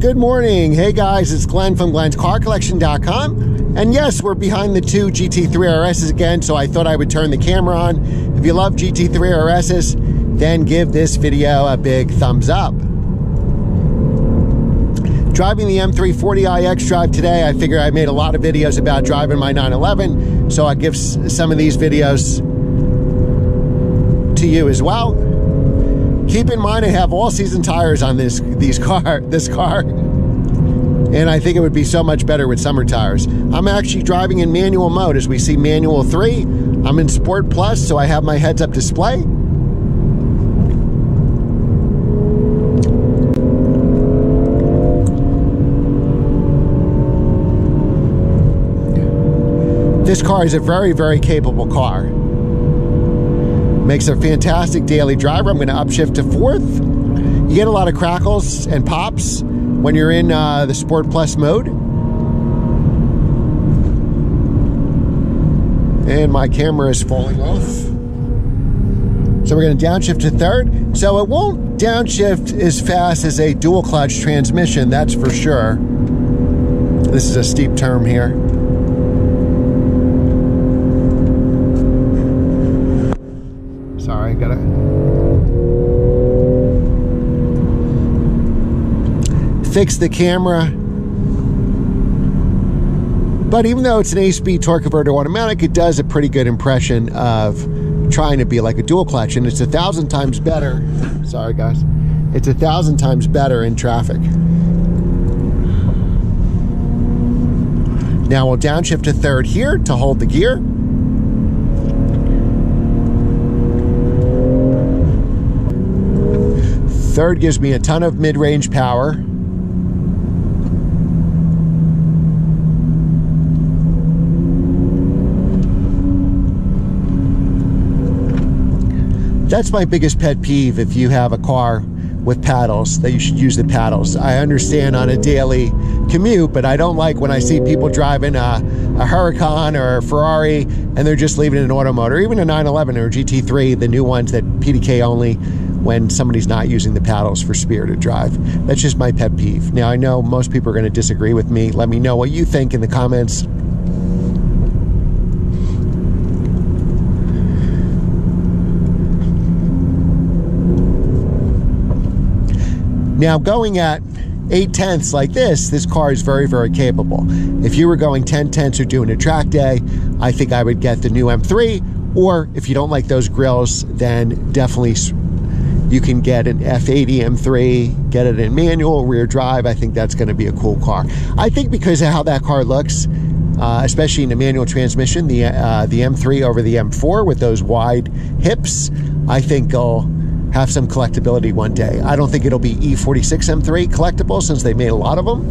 Good morning. Hey guys, it's Glenn from glenscarcollection.com. And yes, we're behind the two GT3 RSs again, so I thought I would turn the camera on. If you love GT3 RSs, then give this video a big thumbs up. Driving the M340i xDrive today, I figure I made a lot of videos about driving my 911, so I'll give some of these videos to you as well. Keep in mind I have all-season tires on this car, and I think it would be so much better with summer tires. I'm actually driving in manual mode. As we see, manual 3. I'm in Sport Plus, so I have my heads-up display. This car is a very, very capable car. Makes a fantastic daily driver. I'm going to upshift to 4th. You get a lot of crackles and pops when you're in the Sport Plus mode. And my camera is falling off. So we're going to downshift to 3rd. So it won't downshift as fast as a dual clutch transmission, that's for sure. This is a steep turn here. Sorry, gotta fix the camera. But even though it's an 8-speed torque converter automatic, it does a pretty good impression of trying to be like a dual clutch, and it's 1,000 times better. Sorry guys, it's 1,000 times better in traffic. Now we'll downshift to 3rd here to hold the gear. Third gives me a ton of mid-range power. That's my biggest pet peeve if you have a car with paddles, that you should use the paddles. I understand on a daily commute, but I don't like when I see people driving a Huracan or a Ferrari and they're just leaving an auto mode, or even a 911 or a GT3, the new ones that PDK only, when somebody's not using the paddles for spirited drive. That's just my pet peeve. Now, I know most people are going to disagree with me. Let me know what you think in the comments. Now, going at 8/10 like this car is very, very capable. If you were going 10/10 or doing a track day, I think I would get the new M3, or if you don't like those grills, then definitely you can get an F80 M3, get it in manual, rear drive. I think that's going to be a cool car. I think because of how that car looks, especially in the manual transmission, the M3 over the M4 with those wide hips, I think it'll have some collectability one day. I don't think it'll be E46 M3 collectible, since they made a lot of them.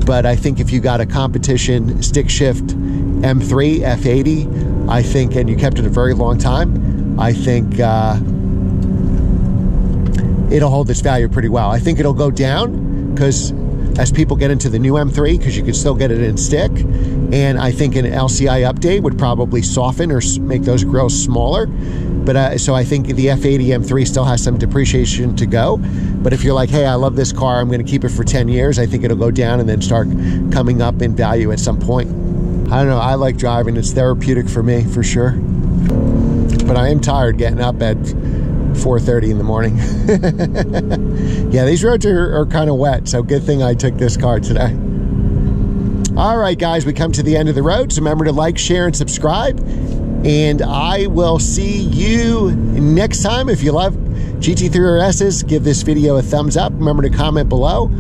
But I think if you got a competition stick shift M3 F80, I think, and you kept it a very long time, I think it'll hold its value pretty well. I think it'll go down because as people get into the new M3, because you can still get it in stick, and I think an LCI update would probably soften or make those grills smaller. But so I think the F80 M3 still has some depreciation to go. But if you're like, hey, I love this car, I'm going to keep it for 10 years, I think it'll go down and then start coming up in value at some point. I don't know, I like driving. It's therapeutic for me, for sure. But I am tired getting up at 4:30 in the morning. Yeah, these roads are kind of wet, so good thing I took this car today. All right, guys, we come to the end of the road, so remember to like, share, and subscribe. And I will see you next time. If you love GT3 RSs, give this video a thumbs up. Remember to comment below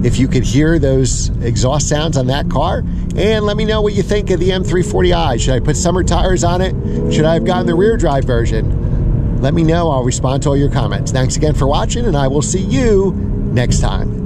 if you could hear those exhaust sounds on that car. And let me know what you think of the M340i. Should I put summer tires on it? Should I have gotten the rear drive version? Let me know. I'll respond to all your comments. Thanks again for watching, and I will see you next time.